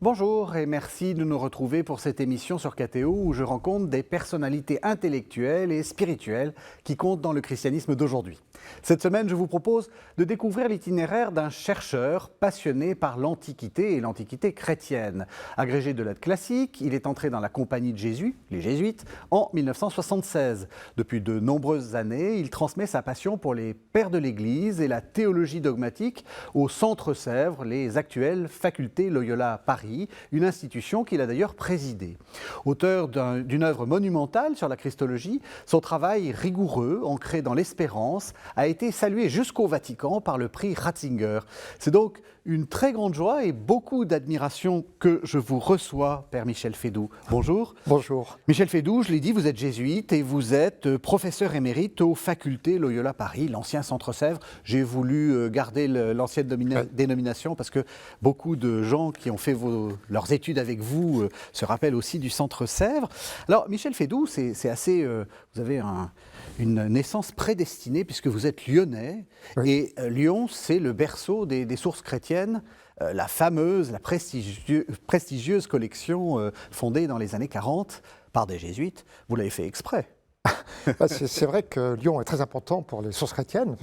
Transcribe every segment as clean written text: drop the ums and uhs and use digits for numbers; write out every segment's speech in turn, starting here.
Bonjour et merci de nous retrouver pour cette émission sur KTO où je rencontre des personnalités intellectuelles et spirituelles qui comptent dans le christianisme d'aujourd'hui. Cette semaine, je vous propose de découvrir l'itinéraire d'un chercheur passionné par l'Antiquité et l'Antiquité chrétienne. Agrégé de lettres classiques, il est entré dans la Compagnie de Jésus, les Jésuites, en 1976. Depuis de nombreuses années, il transmet sa passion pour les pères de l'Église et la théologie dogmatique au Centre Sèvres, les actuelles facultés Loyola Paris, une institution qu'il a d'ailleurs présidée. Auteur d'une œuvre monumentale sur la Christologie, son travail rigoureux, ancré dans l'espérance, a été salué jusqu'au Vatican par le prix Ratzinger. C'est donc une très grande joie et beaucoup d'admiration que je vous reçois, Père Michel Fédoux. Bonjour. Bonjour. Michel Fédoux, je l'ai dit, vous êtes jésuite et vous êtes professeur émérite aux facultés Loyola Paris, l'ancien Centre Sèvres. J'ai voulu garder l'ancienne dénomination parce que beaucoup de gens qui ont fait leurs études avec vous se rappellent aussi du Centre Sèvres. Alors, Michel Fédoux, c'est assez... vous avez une naissance prédestinée puisque vous êtes lyonnais. Oui. Et Lyon, c'est le berceau des sources chrétiennes, la fameuse, la prestigieuse collection fondée dans les années 40 par des jésuites. Vous l'avez fait exprès. C'est vrai que Lyon est très important pour les sources chrétiennes.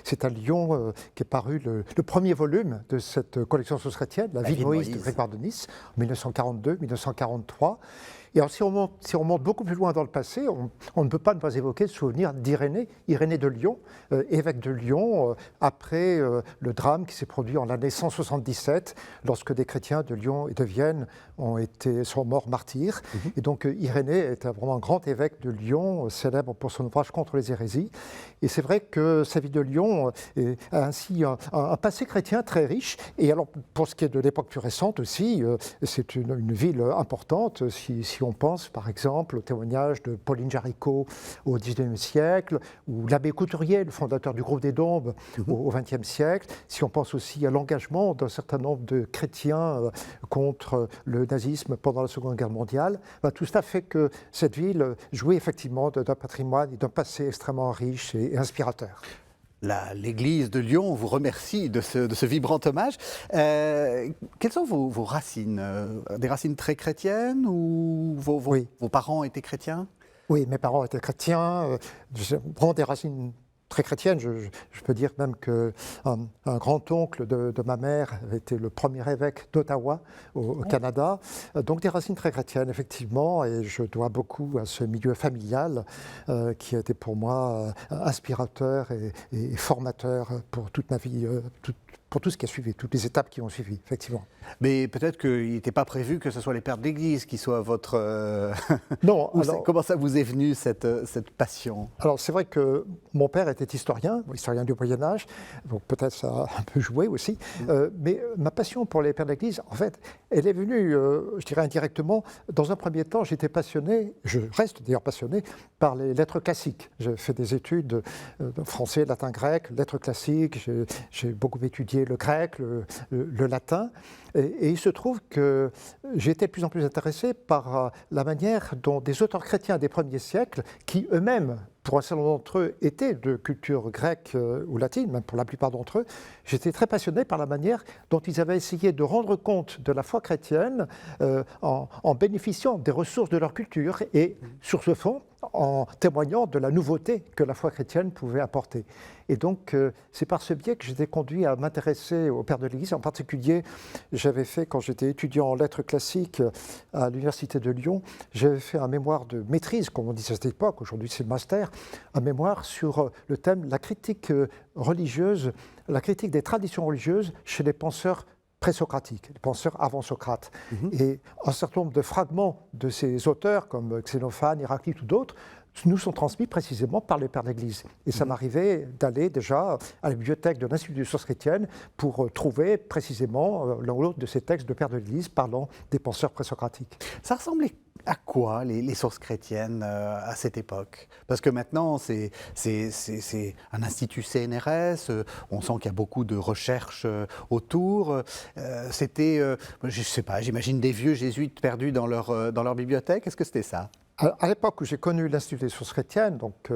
C'est à Lyon qu'est paru le premier volume de cette collection de sources chrétiennes, La vie de Moïse de Grégoire de Nice, en 1942-1943. Et alors, si on monte beaucoup plus loin dans le passé, on ne peut pas ne pas évoquer le souvenir d'Irénée, Irénée de Lyon, évêque de Lyon, après le drame qui s'est produit en l'année 177, lorsque des chrétiens de Lyon et de Vienne sont morts martyrs. Et donc Irénée était vraiment un grand évêque de Lyon, célèbre pour son ouvrage contre les hérésies. Et c'est vrai que sa vie de Lyon a ainsi un passé chrétien très riche. Et alors, pour ce qui est de l'époque plus récente aussi, c'est une ville importante, si on pense par exemple au témoignage de Pauline Jaricot au XIXe siècle, ou l'abbé Couturier, le fondateur du groupe des Dombes au XXe siècle, si on pense aussi à l'engagement d'un certain nombre de chrétiens contre le nazisme pendant la Seconde Guerre mondiale, tout cela fait que cette ville jouit effectivement d'un patrimoine et d'un passé extrêmement riche et inspirateur. L'Église de Lyon vous remercie de ce vibrant hommage. Quelles sont vos racines? Des racines très chrétiennes ou vos parents étaient chrétiens? Oui, mes parents étaient chrétiens. Vraiment des racines très chrétienne. Je peux dire même qu'un grand-oncle de ma mère avait été le premier évêque d'Ottawa au Canada. Donc des racines très chrétiennes, effectivement, et je dois beaucoup à ce milieu familial qui a été pour moi inspirateur et formateur pour toute ma vie, pour tout ce qui a suivi, toutes les étapes qui ont suivi, effectivement. Mais peut-être qu'il n'était pas prévu que ce soit les pères de l'Église qui soient votre... Non. Comment ça vous est venu, cette passion? Alors, c'est vrai que mon père était historien du Moyen-Âge, donc peut-être ça a un peu joué aussi. Mais ma passion pour les pères de l'Église, en fait, elle est venue, je dirais indirectement. Dans un premier temps, j'étais passionné, je reste d'ailleurs passionné, par les lettres classiques. J'ai fait des études de français, latin, grec, lettres classiques, j'ai beaucoup étudié le grec, le latin. Et il se trouve que j'ai été de plus en plus intéressé par la manière dont des auteurs chrétiens des premiers siècles, qui eux-mêmes, pour un certain nombre d'entre eux, étaient de culture grecque ou latine, même pour la plupart d'entre eux, j'étais très passionné par la manière dont ils avaient essayé de rendre compte de la foi chrétienne en bénéficiant des ressources de leur culture et, sur ce fond, en témoignant de la nouveauté que la foi chrétienne pouvait apporter. Et donc, c'est par ce biais que j'étais conduit à m'intéresser aux pères de l'Église. En particulier, j'avais fait, quand j'étais étudiant en lettres classiques à l'Université de Lyon, j'avais fait un mémoire de maîtrise, comme on disait à cette époque, aujourd'hui c'est le master, un mémoire sur le thème la critique religieuse, la critique des traditions religieuses chez les penseurs présocratiques, les penseurs avant Socrate. Et un certain nombre de fragments de ces auteurs, comme Xénophane, Héraclite ou d'autres, nous sont transmis précisément par les pères de l'Église. Et ça m'arrivait d'aller déjà à la bibliothèque de l'Institut des sciences chrétiennes pour trouver précisément l'un ou l'autre de ces textes de pères de l'Église parlant des penseurs présocratiques. Ça ressemblait à quoi les sources chrétiennes à cette époque? Parce que maintenant, c'est un institut CNRS, on sent qu'il y a beaucoup de recherches autour. C'était, je ne sais pas, j'imagine des vieux jésuites perdus dans leur bibliothèque. Est-ce que c'était ça? À l'époque où j'ai connu l'Institut des sources chrétiennes, donc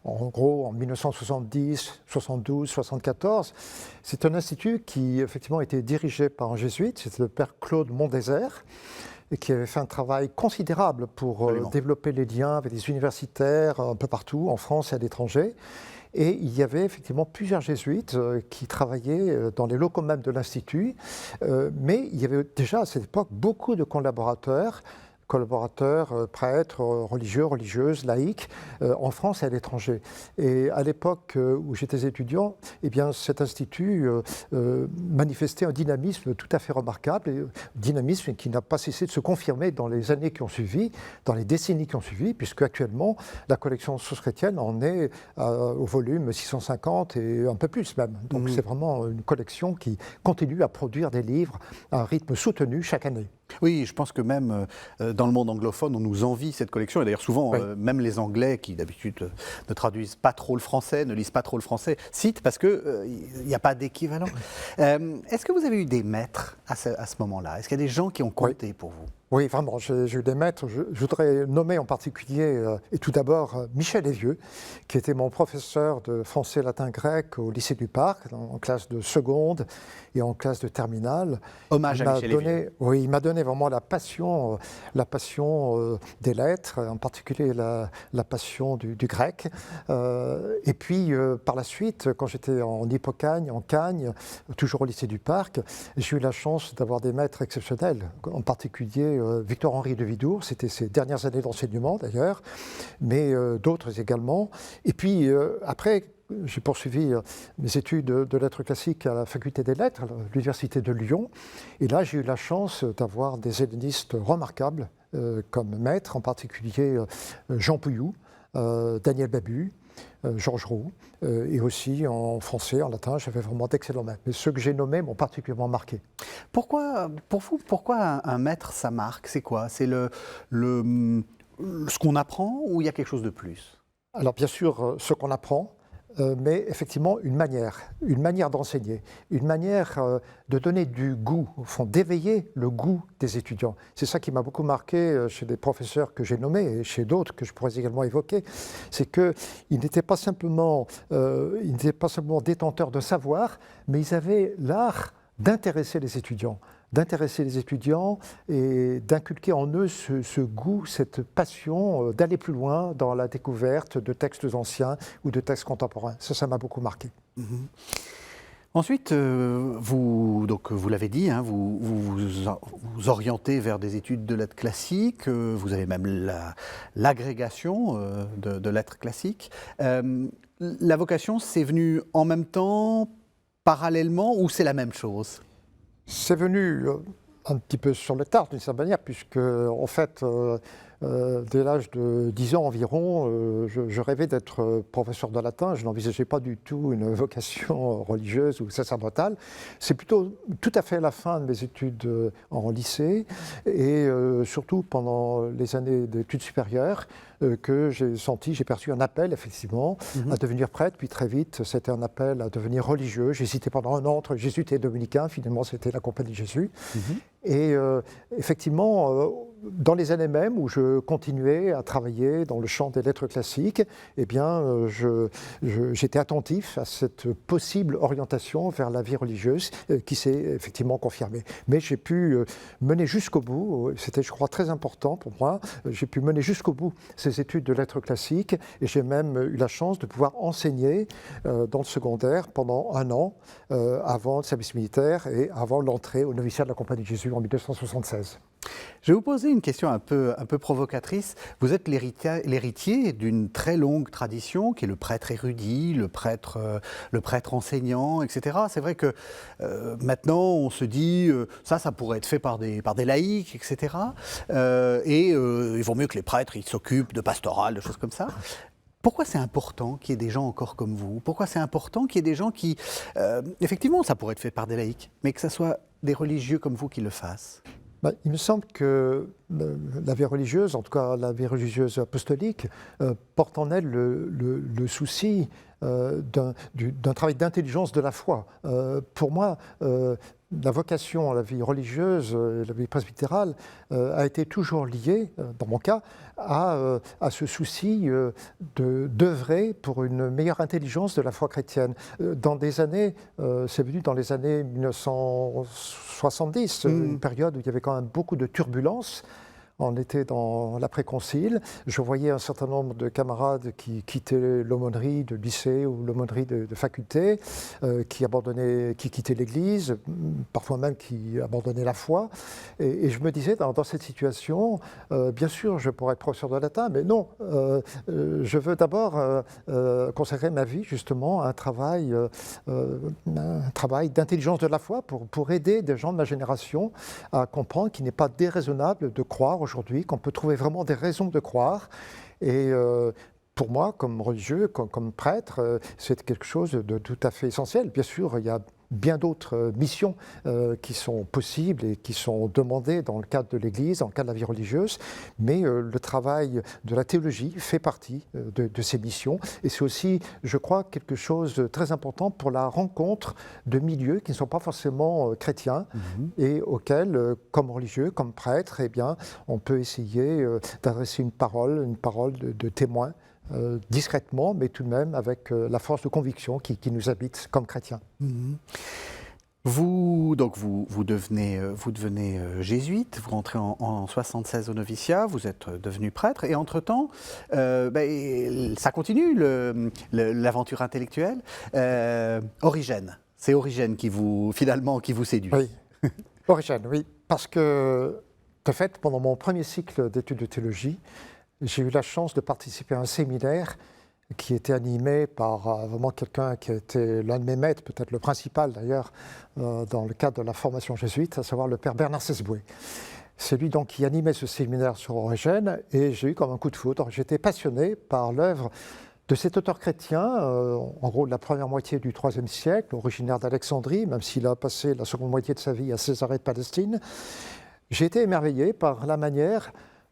en gros en 1970, 72, 74, c'est un institut qui effectivement était dirigé par un jésuite, c'était le père Claude Mondésert, et qui avait fait un travail considérable pour développer les liens avec des universitaires un peu partout, en France et à l'étranger. Et il y avait effectivement plusieurs jésuites qui travaillaient dans les locaux même de l'Institut, mais il y avait déjà à cette époque beaucoup de collaborateurs, prêtres, religieux, religieuses, laïcs, en France et à l'étranger. Et à l'époque où j'étais étudiant, eh bien, cet institut manifestait un dynamisme tout à fait remarquable, et un dynamisme qui n'a pas cessé de se confirmer dans les années qui ont suivi, dans les décennies qui ont suivi, puisque actuellement, la collection Sources chrétiennes en est au volume 650 et un peu plus même. Donc c'est vraiment une collection qui continue à produire des livres à un rythme soutenu chaque année. Oui, je pense que même dans le monde anglophone, on nous envie cette collection. Et d'ailleurs, souvent, Oui. même les Anglais, qui d'habitude ne traduisent pas trop le français, ne lisent pas trop le français, citent parce qu'il n'y a pas d'équivalent. Est-ce que vous avez eu des maîtres à ce moment-là? Est-ce qu'il y a des gens qui ont compté pour vous? Oui, vraiment, j'ai eu des maîtres. Je voudrais nommer en particulier, et tout d'abord, Michel Evieux, qui était mon professeur de français, latin, grec au lycée du Parc, en classe de seconde et en classe de terminale. Hommage à Michel Evieux. Oui, il m'a donné vraiment la passion des lettres, en particulier la passion du grec. Et puis, par la suite, quand j'étais en Hippocagne, en Cagne, toujours au lycée du Parc, j'ai eu la chance d'avoir des maîtres exceptionnels, en particulier Victor-Henri de Widour, c'était ses dernières années d'enseignement d'ailleurs, mais d'autres également. Et puis après, j'ai poursuivi mes études de lettres classiques à la faculté des lettres, à l'université de Lyon. Et là, j'ai eu la chance d'avoir des hellénistes remarquables comme maîtres, en particulier Jean Pouilloux, Daniel Babu, Georges Roux, et aussi en français, en latin, j'avais vraiment d'excellents maîtres. Mais ceux que j'ai nommés m'ont particulièrement marqué. Pourquoi, pour vous, pourquoi un maître, ça marque? C'est quoi? C'est ce qu'on apprend ou il y a quelque chose de plus? Alors bien sûr, ce qu'on apprend, mais effectivement une manière d'enseigner, une manière de donner du goût, au fond, d'éveiller le goût des étudiants. C'est ça qui m'a beaucoup marqué chez des professeurs que j'ai nommés et chez d'autres que je pourrais également évoquer, c'est qu'ils n'étaient pas simplement détenteurs de savoir, mais ils avaient l'art d'intéresser les étudiants et d'inculquer en eux ce goût, cette passion d'aller plus loin dans la découverte de textes anciens ou de textes contemporains. Ça m'a beaucoup marqué. Ensuite, vous l'avez dit, hein, vous orientez vers des études de lettres classiques, vous avez même l'agrégation de lettres classiques. La vocation, c'est venu en même temps, parallèlement, ou c'est la même chose? C'est venu un petit peu sur le tard d'une certaine manière, puisque en fait, dès l'âge de 10 ans environ, je rêvais d'être professeur de latin. Je n'envisageais pas du tout une vocation religieuse ou sacerdotale. C'est plutôt tout à fait à la fin de mes études en lycée et surtout pendant les années d'études supérieures que j'ai perçu un appel effectivement à devenir prêtre, puis très vite c'était un appel à devenir religieux. J'hésitais pendant un an entre jésuite et dominicain, finalement c'était la Compagnie de Jésus. Et effectivement, dans les années même où je continuais à travailler dans le champ des lettres classiques, eh bien, j'étais attentif à cette possible orientation vers la vie religieuse qui s'est effectivement confirmée. Mais j'ai pu mener jusqu'au bout, c'était je crois très important pour moi, j'ai pu mener jusqu'au bout ces études de lettres classiques et j'ai même eu la chance de pouvoir enseigner dans le secondaire pendant un an avant le service militaire et avant l'entrée au noviciat de la Compagnie de Jésus en 1976. Je vais vous poser une question un peu provocatrice. Vous êtes l'héritier d'une très longue tradition qui est le prêtre érudit, le prêtre enseignant, etc. C'est vrai que maintenant on se dit ça pourrait être fait par des laïcs, etc. Il vaut mieux que les prêtres ils s'occupent de pastoral, de choses comme ça. Pourquoi c'est important qu'il y ait des gens encore comme vous? Pourquoi c'est important qu'il y ait des gens qui, effectivement, ça pourrait être fait par des laïcs, mais que ce soit des religieux comme vous qui le fassent? Il me semble que la vie religieuse, en tout cas la vie religieuse apostolique, porte en elle le souci d'un travail d'intelligence de la foi. Pour moi, la vocation à la vie religieuse, la vie presbytérale, a été toujours liée, dans mon cas, à ce souci d'œuvrer pour une meilleure intelligence de la foi chrétienne. Dans des années, c'est venu dans les années 1970, une période où il y avait quand même beaucoup de turbulences. On était dans l'après-concile. Je voyais un certain nombre de camarades qui quittaient l'aumônerie de lycée ou l'aumônerie de faculté, qui quittaient l'Église, parfois même qui abandonnaient la foi. Et je me disais, dans cette situation, bien sûr, je pourrais être professeur de latin, mais non, je veux d'abord consacrer ma vie justement à un travail d'intelligence de la foi pour aider des gens de ma génération à comprendre qu'il n'est pas déraisonnable de croire aujourd'hui, qu'on peut trouver vraiment des raisons de croire. Et pour moi, comme religieux, comme prêtre, c'est quelque chose de tout à fait essentiel. Bien sûr, il y a bien d'autres missions qui sont possibles et qui sont demandées dans le cadre de l'Église, dans le cadre de la vie religieuse, mais le travail de la théologie fait partie de ces missions. Et c'est aussi, je crois, quelque chose de très important pour la rencontre de milieux qui ne sont pas forcément chrétiens et auxquels, comme religieux, comme prêtre, eh bien, on peut essayer d'adresser une parole de témoin, discrètement, mais tout de même avec la force de conviction qui nous habite comme chrétiens. Vous devenez jésuite, vous rentrez en 76 au noviciat, vous êtes devenu prêtre, et entre-temps, ça continue, l'aventure intellectuelle. Origène, c'est Origène qui vous séduit. Oui, Origène, oui, parce que, de fait, pendant mon premier cycle d'études de théologie, j'ai eu la chance de participer à un séminaire qui était animé par vraiment quelqu'un qui était l'un de mes maîtres, peut-être le principal d'ailleurs, dans le cadre de la formation jésuite, à savoir le père Bernard Sesboué. C'est lui donc qui animait ce séminaire sur Origène, et j'ai eu comme un coup de foudre. J'étais passionné par l'œuvre de cet auteur chrétien, en gros de la première moitié du IIIe siècle, originaire d'Alexandrie, même s'il a passé la seconde moitié de sa vie à Césarée de Palestine. J'ai été émerveillé par la manière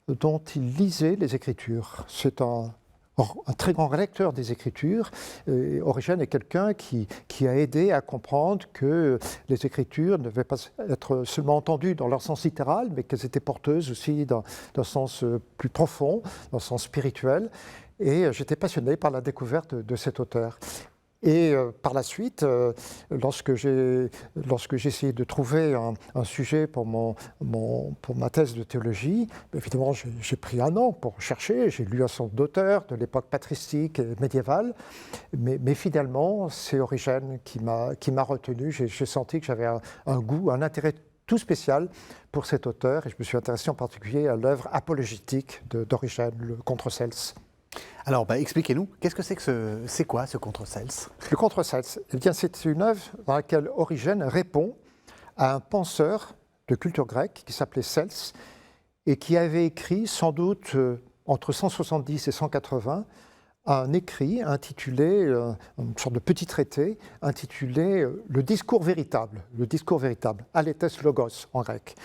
dont il lisait les Écritures. C'est un très grand lecteur des Écritures. Origène est quelqu'un qui a aidé à comprendre que les Écritures ne devaient pas être seulement entendues dans leur sens littéral, mais qu'elles étaient porteuses aussi d'un sens plus profond, d'un sens spirituel. Et j'étais passionné par la découverte de cet auteur. Et par la suite, lorsque j'ai essayé de trouver un sujet pour ma thèse de théologie, évidemment j'ai pris un an pour chercher, j'ai lu un certain nombre d'auteurs de l'époque patristique et médiévale, mais finalement c'est Origène qui m'a retenu. J'ai senti que j'avais un goût, un intérêt tout spécial pour cet auteur, et je me suis intéressé en particulier à l'œuvre apologétique d'Origène, le Contre Cels. Alors, expliquez-nous, c'est quoi ce Contre Cels? Le Contre Cels, eh bien, c'est une œuvre dans laquelle Origène répond à un penseur de culture grecque qui s'appelait Cels et qui avait écrit sans doute entre 170 et 180 un écrit intitulé, une sorte de petit traité intitulé Le discours véritable, Aletes Logos en grec.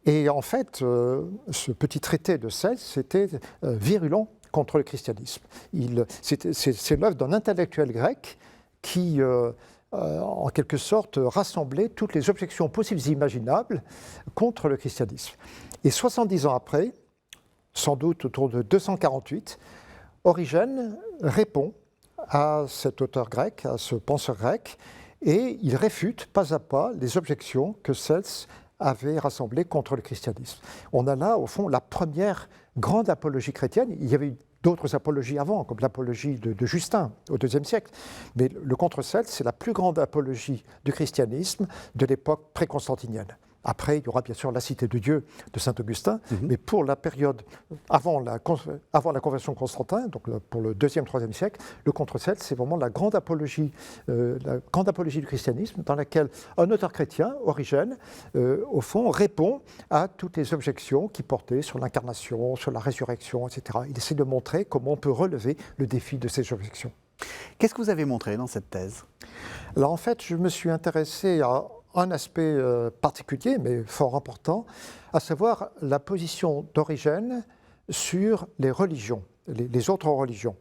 Et en fait, ce petit traité de Cels était virulent contre le christianisme. C'est l'œuvre d'un intellectuel grec qui, en quelque sorte, rassemblait toutes les objections possibles et imaginables contre le christianisme. Et 70 ans après, sans doute autour de 248, Origène répond à cet auteur grec, à ce penseur grec, et il réfute pas à pas les objections que Cels avait rassemblées contre le christianisme. On a là, au fond, la première grande apologie chrétienne. Il y avait eu d'autres apologies avant, comme l'apologie de Justin au IIe siècle. Mais le Contre Cels, c'est la plus grande apologie du christianisme de l'époque pré-constantinienne. Après, il y aura bien sûr la Cité de Dieu de saint Augustin, mais pour la période avant la conversion de Constantin, donc pour le IIe, IIIe siècle, le Contre Cels, c'est vraiment la grande apologie du christianisme, dans laquelle un auteur chrétien, Origène, au fond, répond à toutes les objections qui portaient sur l'incarnation, sur la résurrection, etc. Il essaie de montrer comment on peut relever le défi de ces objections. Qu'est-ce que vous avez montré dans cette thèse? Alors en fait, je me suis intéressé à un aspect particulier, mais fort important, à savoir la position d'Origène sur les religions, les autres religions.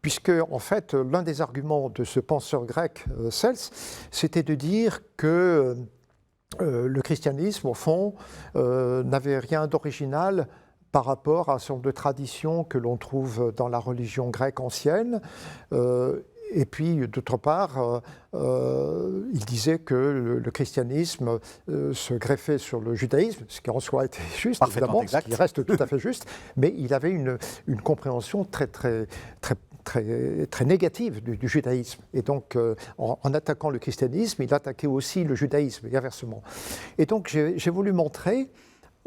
Puisque, en fait, l'un des arguments de ce penseur grec, Cels, c'était de dire que le christianisme, au fond, n'avait rien d'original par rapport à son de traditions que l'on trouve dans la religion grecque ancienne. Et puis, d'autre part, il disait que le christianisme se greffait sur le judaïsme, ce qui en soi était juste, évidemment, ce qui reste tout à fait juste, mais il avait une compréhension très négative du judaïsme. Et donc, en attaquant le christianisme, il attaquait aussi le judaïsme, et inversement. Et donc, j'ai voulu montrer,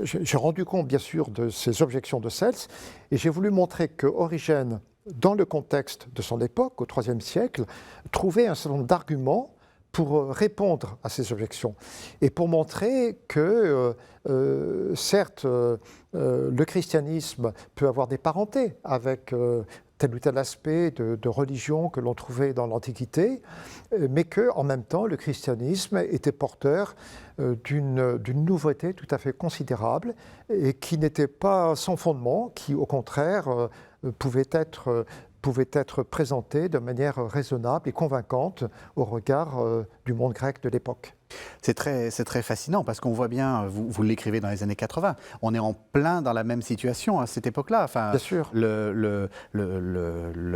j'ai rendu compte, bien sûr, de ces objections de Cels, et j'ai voulu montrer que Origène, dans le contexte de son époque, au IIIe siècle, trouvait un certain nombre d'arguments pour répondre à ces objections et pour montrer que, certes, le christianisme peut avoir des parentés avec tel ou tel aspect de religion que l'on trouvait dans l'Antiquité, mais qu'en même temps, le christianisme était porteur d'une nouveauté tout à fait considérable et qui n'était pas sans fondement, qui au contraire pouvait être présenté de manière raisonnable et convaincante au regard du monde grec de l'époque. C'est très fascinant parce qu'on voit bien, vous l'écrivez dans les années 80, on est en plein dans la même situation à cette époque-là. Enfin, bien sûr. Le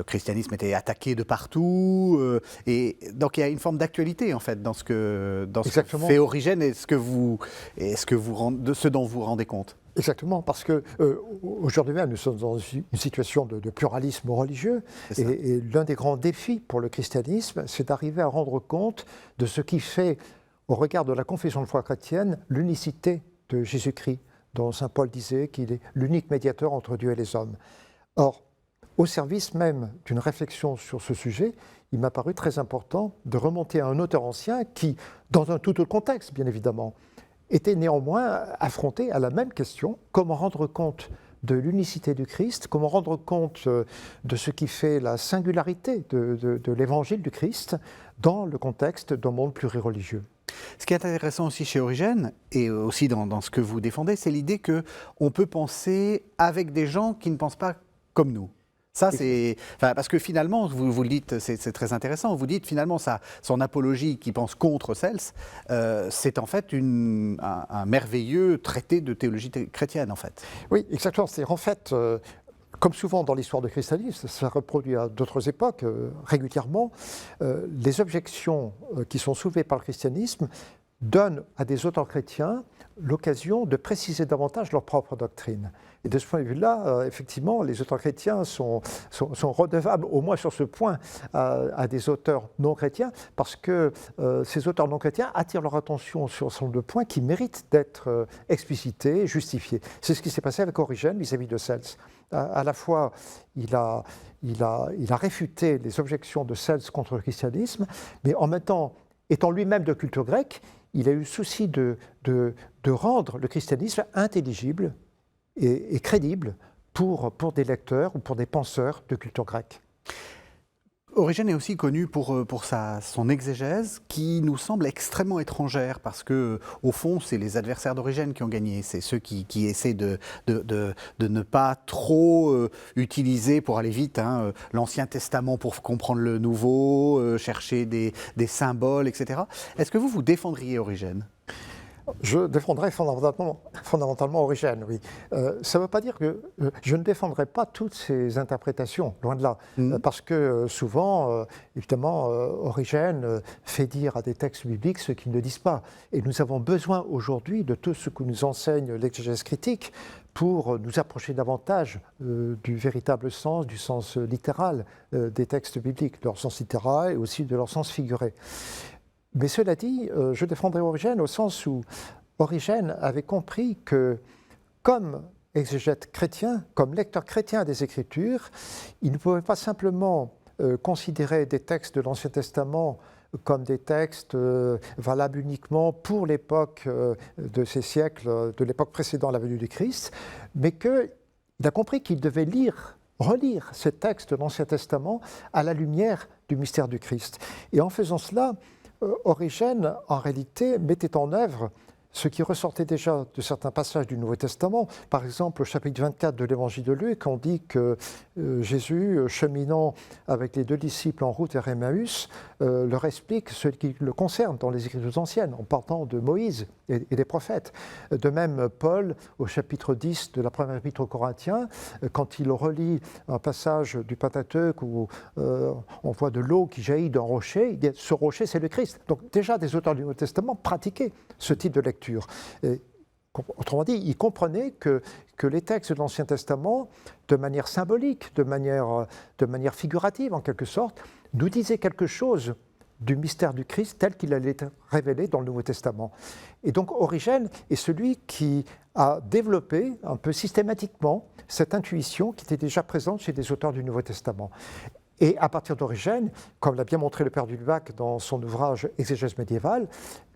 christianisme était attaqué de partout et donc il y a une forme d'actualité en fait dans ce que fait Origène et ce dont vous vous rendez compte. Exactement, parce qu'aujourd'hui même, nous sommes dans une situation de pluralisme religieux et l'un des grands défis pour le christianisme, c'est d'arriver à rendre compte de ce qui fait, au regard de la confession de foi chrétienne, l'unicité de Jésus-Christ, dont saint Paul disait qu'il est l'unique médiateur entre Dieu et les hommes. Or, au service même d'une réflexion sur ce sujet, il m'a paru très important de remonter à un auteur ancien qui, dans un tout autre contexte bien évidemment, était néanmoins affronté à la même question, comment rendre compte de l'unicité du Christ, comment rendre compte de ce qui fait la singularité de l'évangile du Christ dans le contexte d'un monde plurireligieux. Ce qui est intéressant aussi chez Origène, et aussi dans ce que vous défendez, c'est l'idée qu'on peut penser avec des gens qui ne pensent pas comme nous. Ça, c'est, parce que finalement, vous le dites, c'est très intéressant, vous dites finalement son apologie qui pense contre Cels, c'est en fait un merveilleux traité de théologie chrétienne en fait. Oui, exactement. C'est-à-dire en fait, comme souvent dans l'histoire du christianisme, ça reproduit à d'autres époques régulièrement, les objections qui sont soulevées par le christianisme donnent à des auteurs chrétiens l'occasion de préciser davantage leur propre doctrine. Et de ce point de vue-là, effectivement, les auteurs chrétiens sont redevables, au moins sur ce point, à des auteurs non chrétiens, parce que ces auteurs non chrétiens attirent leur attention sur un certain nombre de points qui méritent d'être explicités, justifiés. C'est ce qui s'est passé avec Origène vis-à-vis de Cels. À la fois, il a réfuté les objections de Cels contre le christianisme, mais en même temps, étant lui-même de culture grecque, il a eu le souci de rendre le christianisme intelligible et crédible pour des lecteurs ou pour des penseurs de culture grecque. Origène est aussi connu pour son exégèse qui nous semble extrêmement étrangère parce que, au fond, c'est les adversaires d'Origène qui ont gagné. C'est ceux qui essaient de ne pas trop utiliser, pour aller vite, l'Ancien Testament pour comprendre le Nouveau, chercher des symboles, etc. Est-ce que vous défendriez Origène ? Je défendrai fondamentalement Origène, oui. Ça ne veut pas dire que je ne défendrai pas toutes ces interprétations, loin de là. Parce que souvent, évidemment, Origène fait dire à des textes bibliques ce qu'ils ne disent pas. Et nous avons besoin aujourd'hui de tout ce que nous enseigne l'exégèse critique pour nous approcher davantage du véritable sens, du sens littéral des textes bibliques, de leur sens littéral et aussi de leur sens figuré. Mais cela dit, je défendrai Origène au sens où Origène avait compris que, comme exégète chrétien, comme lecteur chrétien des Écritures, il ne pouvait pas simplement considérer des textes de l'Ancien Testament comme des textes valables uniquement pour l'époque de ces siècles, de l'époque précédant la venue du Christ, mais qu'il a compris qu'il devait relire ces textes de l'Ancien Testament à la lumière du mystère du Christ. Et en faisant cela, Origène, en réalité, mettait en œuvre ce qui ressortait déjà de certains passages du Nouveau Testament. Par exemple, au chapitre 24 de l'Évangile de Luc, on dit que Jésus, cheminant avec les 2 disciples en route vers Emmaüs, leur explique ce qui le concerne dans les Écritures anciennes, en partant de Moïse et des prophètes. De même, Paul, au chapitre 10 de la première épître aux Corinthiens, quand il relit un passage du Pentateuque où on voit de l'eau qui jaillit d'un rocher, il dit, ce rocher, c'est le Christ. Donc déjà, des auteurs du Nouveau Testament pratiquaient ce type de lecture. Et, autrement dit, ils comprenaient que les textes de l'Ancien Testament, de manière symbolique, de manière figurative en quelque sorte, nous disaient quelque chose du mystère du Christ tel qu'il allait être révélé dans le Nouveau Testament. Et donc Origène est celui qui a développé un peu systématiquement cette intuition qui était déjà présente chez des auteurs du Nouveau Testament. Et à partir d'Origène, comme l'a bien montré le père Dulbach dans son ouvrage Exégèse médiévale,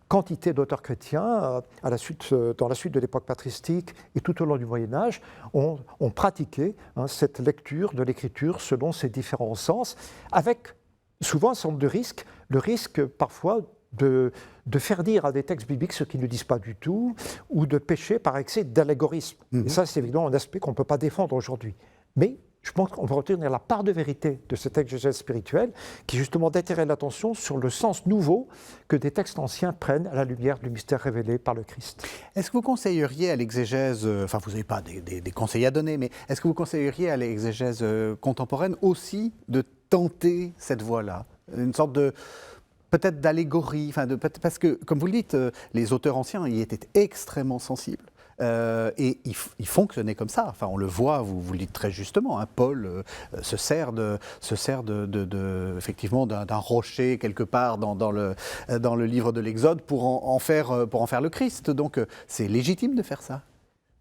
quantité d'auteurs chrétiens, dans la suite de l'époque patristique et tout au long du Moyen-Âge, ont pratiqué cette lecture de l'Écriture selon ses différents sens, avec souvent un certain nombre de risques. Le risque parfois de faire dire à des textes bibliques ce qu'ils ne disent pas du tout, ou de pécher par excès d'allégorisme. Et ça, c'est évidemment un aspect qu'on ne peut pas défendre aujourd'hui. Mais je pense qu'on peut retenir la part de vérité de cette exégèse spirituelle, qui est justement d'attirer l'attention sur le sens nouveau que des textes anciens prennent à la lumière du mystère révélé par le Christ. Est-ce que vous conseilleriez à l'exégèse, enfin vous n'avez pas des conseils à donner, mais est-ce que vous conseilleriez à l'exégèse contemporaine aussi de tenter cette voie-là, une sorte de peut-être d'allégorie, parce que comme vous le dites, les auteurs anciens y étaient extrêmement sensibles. Et il fonctionnait comme ça. Enfin, on le voit, vous le dites très justement. Paul se sert effectivement d'un rocher quelque part dans le livre de l'Exode pour en faire le Christ. Donc, c'est légitime de faire ça.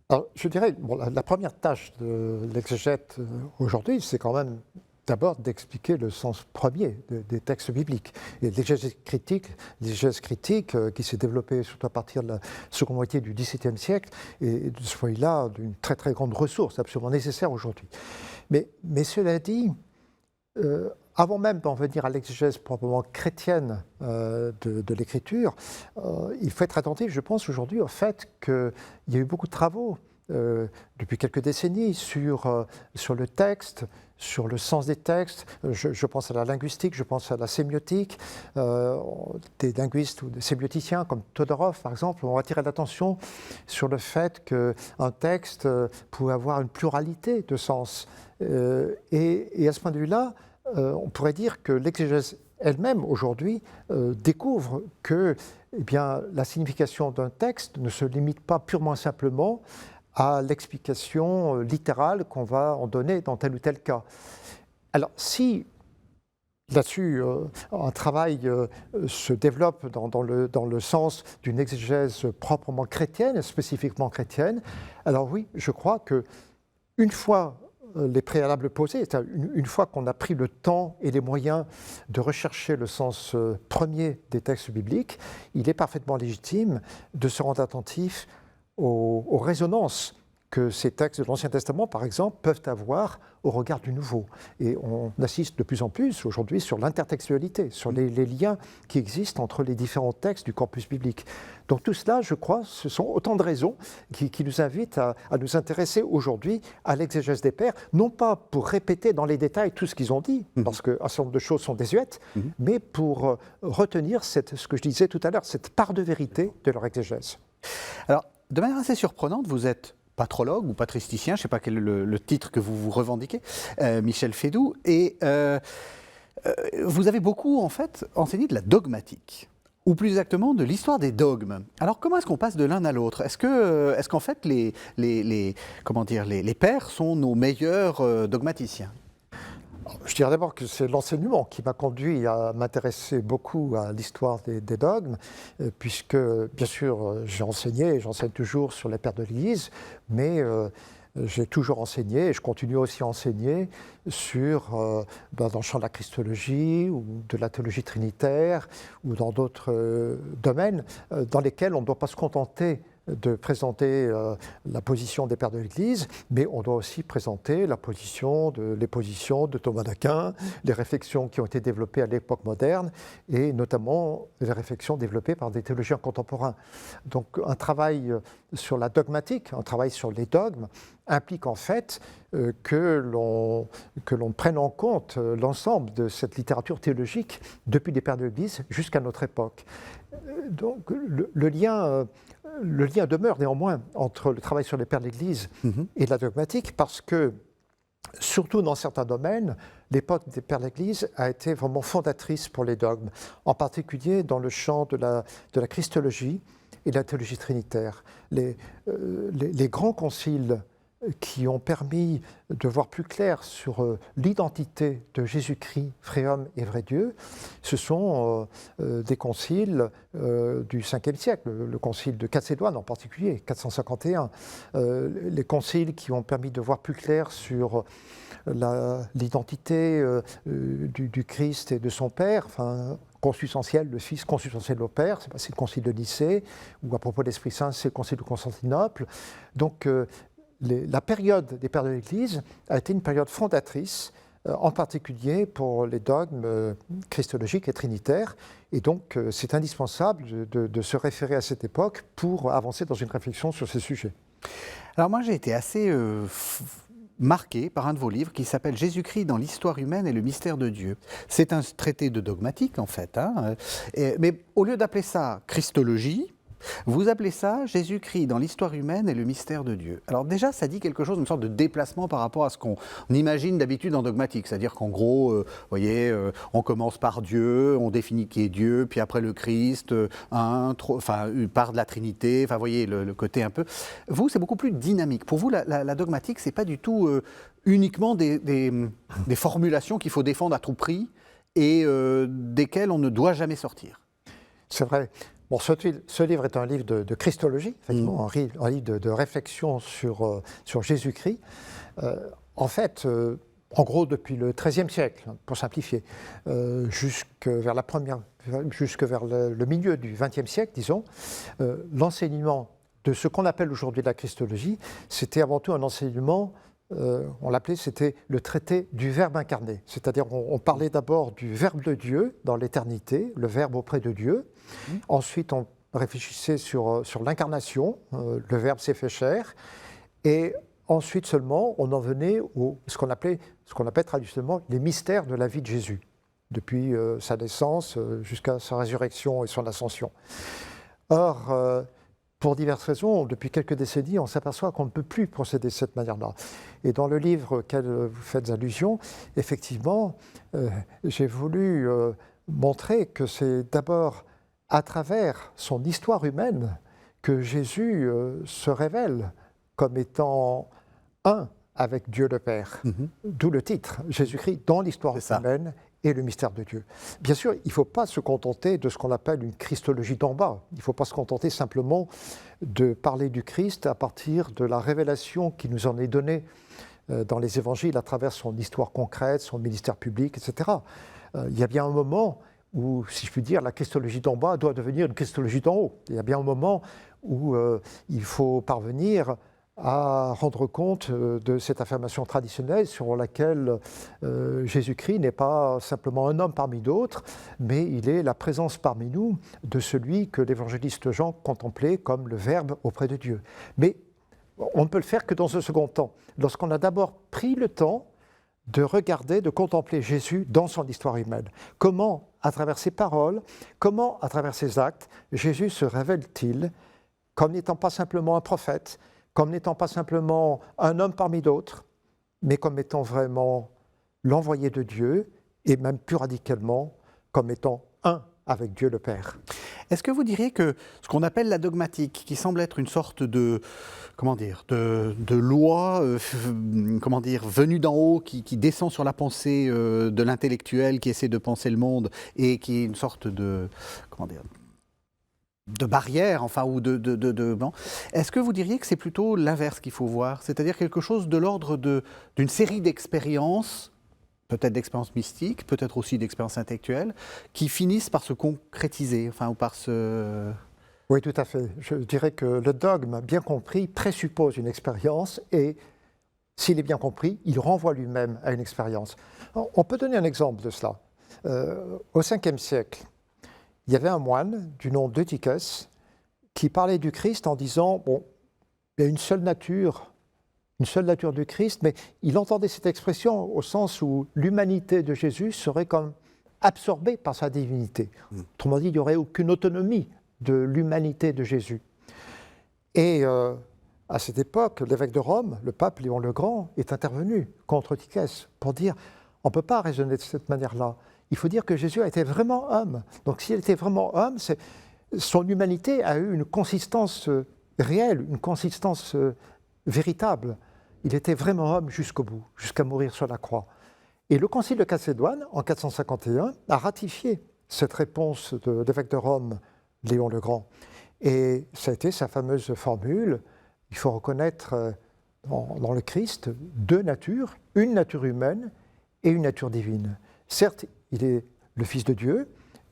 Alors, je dirais, la première tâche de l'exégète aujourd'hui, c'est quand même d'abord d'expliquer le sens premier des textes bibliques. Et l'exégèse critique qui s'est développée surtout à partir de la seconde moitié du XVIIe siècle, est de ce point-là d'une très très grande ressource, absolument nécessaire aujourd'hui. Mais cela dit, avant même d'en venir à l'exégèse proprement chrétienne de l'Écriture, il faut être attentif, je pense, aujourd'hui au fait qu'il y a eu beaucoup de travaux depuis quelques décennies sur le texte, sur le sens des textes. Je pense à la linguistique, je pense à la sémiotique. Des linguistes ou des sémioticiens comme Todorov, par exemple, ont attiré l'attention sur le fait qu'un texte pouvait avoir une pluralité de sens. Et à ce point de vue-là, on pourrait dire que l'exégèse elle-même, aujourd'hui, découvre que la signification d'un texte ne se limite pas purement et simplement à l'explication littérale qu'on va en donner dans tel ou tel cas. Alors, si là-dessus un travail se développe dans le sens d'une exégèse proprement chrétienne, spécifiquement chrétienne, alors oui, je crois qu'une fois les préalables posés, c'est-à-dire une fois qu'on a pris le temps et les moyens de rechercher le sens premier des textes bibliques, il est parfaitement légitime de se rendre attentif aux résonances que ces textes de l'Ancien Testament, par exemple, peuvent avoir au regard du Nouveau. Et on assiste de plus en plus aujourd'hui sur l'intertextualité, sur les liens qui existent entre les différents textes du corpus biblique. Donc tout cela, je crois, ce sont autant de raisons qui nous invitent à nous intéresser aujourd'hui à l'exégèse des pères, non pas pour répéter dans les détails tout ce qu'ils ont dit, parce qu'un certain nombre de choses sont désuètes, mais pour retenir ce que je disais tout à l'heure, cette part de vérité de leur exégèse. Alors, de manière assez surprenante, vous êtes patrologue ou patristicien, je ne sais pas quel est le titre que vous revendiquez, Michel Fédoux, et vous avez beaucoup en fait enseigné de la dogmatique, ou plus exactement de l'histoire des dogmes. Alors comment est-ce qu'on passe de l'un à l'autre ? Est-ce qu'en fait les pères sont nos meilleurs dogmaticiens ? Je dirais d'abord que c'est l'enseignement qui m'a conduit à m'intéresser beaucoup à l'histoire des dogmes, puisque, bien sûr, j'ai enseigné et j'enseigne toujours sur les pères de l'Église, mais j'ai toujours enseigné et je continue aussi à enseigner dans le champ de la christologie ou de la théologie trinitaire ou dans d'autres domaines dans lesquels on ne doit pas se contenter de présenter la position des pères de l'Église, mais on doit aussi présenter les positions de Thomas d'Aquin, les réflexions qui ont été développées à l'époque moderne, et notamment les réflexions développées par des théologiens contemporains. Donc un travail sur la dogmatique, un travail sur les dogmes, implique en fait que l'on prenne en compte l'ensemble de cette littérature théologique depuis les pères de l'Église jusqu'à notre époque. Donc le lien demeure néanmoins entre le travail sur les pères de l'Église et la dogmatique, parce que, surtout dans certains domaines, l'époque des pères de l'Église a été vraiment fondatrice pour les dogmes, en particulier dans le champ de la christologie et de la théologie trinitaire. Les grands conciles qui ont permis de voir plus clair sur l'identité de Jésus-Christ, vrai homme et vrai Dieu, ce sont des conciles du 5e siècle, le concile de Chalcédoine en particulier, 451, les conciles qui ont permis de voir plus clair sur l'identité du Christ et de son Père, enfin, consubstantiel le Fils, consubstantiel au Père, c'est le concile de Nicée, ou à propos de l'Esprit Saint, c'est le concile de Constantinople. Donc, la période des pères de l'Église a été une période fondatrice, en particulier pour les dogmes christologiques et trinitaires. Et donc, c'est indispensable de se référer à cette époque pour avancer dans une réflexion sur ces sujets. Alors moi, j'ai été assez marqué par un de vos livres qui s'appelle « Jésus-Christ dans l'histoire humaine et le mystère de Dieu ». C'est un traité de dogmatique, en fait. Mais au lieu d'appeler ça « Christologie », vous appelez ça Jésus-Christ dans l'histoire humaine et le mystère de Dieu. Alors déjà, ça dit quelque chose, une sorte de déplacement par rapport à ce qu'on imagine d'habitude en dogmatique. C'est-à-dire qu'en gros, vous voyez, on commence par Dieu, on définit qui est Dieu, puis après le Christ, par de la Trinité, enfin, vous voyez, le côté un peu... Vous, c'est beaucoup plus dynamique. Pour vous, la dogmatique, c'est pas du tout uniquement des formulations qu'il faut défendre à tout prix et desquelles on ne doit jamais sortir. C'est vrai. Bon, ce livre est un livre de christologie, effectivement, un livre de réflexion sur Jésus-Christ. En fait, en gros, depuis le XIIIe siècle, pour simplifier, jusque vers le milieu du XXe siècle, disons, l'enseignement de ce qu'on appelle aujourd'hui la christologie, c'était avant tout un enseignement, on l'appelait, c'était le traité du Verbe incarné. C'est-à-dire, on parlait d'abord du Verbe de Dieu dans l'éternité, le Verbe auprès de Dieu. Ensuite, on réfléchissait sur l'incarnation, le Verbe s'est fait chair. Et ensuite seulement, on en venait ce qu'on appelle traditionnellement les mystères de la vie de Jésus, depuis sa naissance jusqu'à sa résurrection et son ascension. Or, pour diverses raisons, depuis quelques décennies, on s'aperçoit qu'on ne peut plus procéder de cette manière-là. Et dans le livre auquel vous faites allusion, effectivement, j'ai voulu montrer que c'est d'abord à travers son histoire humaine que Jésus se révèle comme étant un avec Dieu le Père. D'où le titre, Jésus-Christ dans l'histoire humaine et le mystère de Dieu. Bien sûr, il ne faut pas se contenter de ce qu'on appelle une christologie d'en bas. Il ne faut pas se contenter simplement de parler du Christ à partir de la révélation qui nous en est donnée dans les évangiles à travers son histoire concrète, son ministère public, etc. Il y a bien un moment où, si je puis dire, la christologie d'en bas doit devenir une christologie d'en haut. Il y a bien un moment où il faut parvenir à rendre compte de cette affirmation traditionnelle sur laquelle Jésus-Christ n'est pas simplement un homme parmi d'autres, mais il est la présence parmi nous de celui que l'évangéliste Jean contemplait comme le Verbe auprès de Dieu. Mais on ne peut le faire que dans un second temps, lorsqu'on a d'abord pris le temps de regarder, de contempler Jésus dans son histoire humaine. Comment, à travers ses paroles, comment, à travers ses actes, Jésus se révèle-t-il comme n'étant pas simplement un prophète, comme n'étant pas simplement un homme parmi d'autres, mais comme étant vraiment l'envoyé de Dieu, et même plus radicalement, comme étant un avec Dieu le Père. Est-ce que vous diriez que ce qu'on appelle la dogmatique, qui semble être une sorte de loi venue d'en haut, qui descend sur la pensée de l'intellectuel qui essaie de penser le monde, et qui est une sorte de barrière, est-ce que vous diriez que c'est plutôt l'inverse qu'il faut voir, c'est-à-dire quelque chose de l'ordre d'une série d'expériences, peut-être d'expériences mystiques, peut-être aussi d'expériences intellectuelles, qui finissent par se concrétiser, ou par se... Oui, tout à fait. Je dirais que le dogme, bien compris, présuppose une expérience et, s'il est bien compris, il renvoie lui-même à une expérience. On peut donner un exemple de cela. Au 5e siècle, il y avait un moine du nom d'Eutychus qui parlait du Christ en disant, bon, il y a une seule nature du Christ, mais il entendait cette expression au sens où l'humanité de Jésus serait comme absorbée par sa divinité. Autrement dit, il n'y aurait aucune autonomie de l'humanité de Jésus. Et à cette époque, l'évêque de Rome, le pape Léon le Grand, est intervenu contre Eutychus pour dire on ne peut pas raisonner de cette manière-là. Il faut dire que Jésus a été vraiment homme. Donc s'il était vraiment homme, son humanité a eu une consistance réelle, une consistance véritable. Il était vraiment homme jusqu'au bout, jusqu'à mourir sur la croix. Et le concile de Chalcédoine, en 451, a ratifié cette réponse de l'évêque de Rome, Léon le Grand. Et ça a été sa fameuse formule, il faut reconnaître dans le Christ deux natures, une nature humaine et une nature divine. Certes, il est le Fils de Dieu,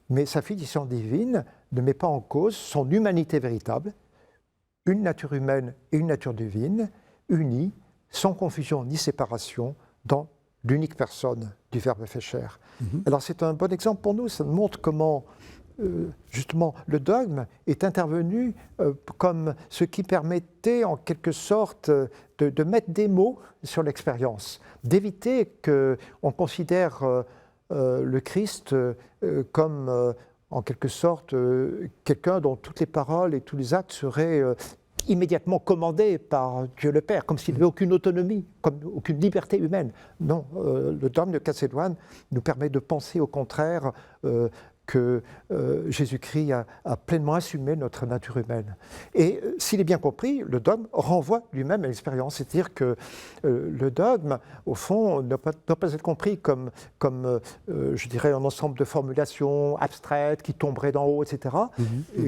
mais sa filiation divine ne met pas en cause son humanité véritable, une nature humaine et une nature divine, unies, sans confusion ni séparation, dans l'unique personne du Verbe fait chair. Alors c'est un bon exemple pour nous, ça nous montre comment justement le dogme est intervenu comme ce qui permettait en quelque sorte de mettre des mots sur l'expérience, d'éviter qu'on considère le Christ comme en quelque sorte quelqu'un dont toutes les paroles et tous les actes seraient immédiatement commandés par Dieu le Père, comme s'il n'avait aucune autonomie, comme aucune liberté humaine. Non, le dogme de Chalcédoine nous permet de penser au contraire que Jésus-Christ a pleinement assumé notre nature humaine. Et s'il est bien compris, le dogme renvoie lui-même à l'expérience. C'est-à-dire que le dogme, au fond, ne doit pas être compris comme je dirais, un ensemble de formulations abstraites qui tomberaient d'en haut, etc.,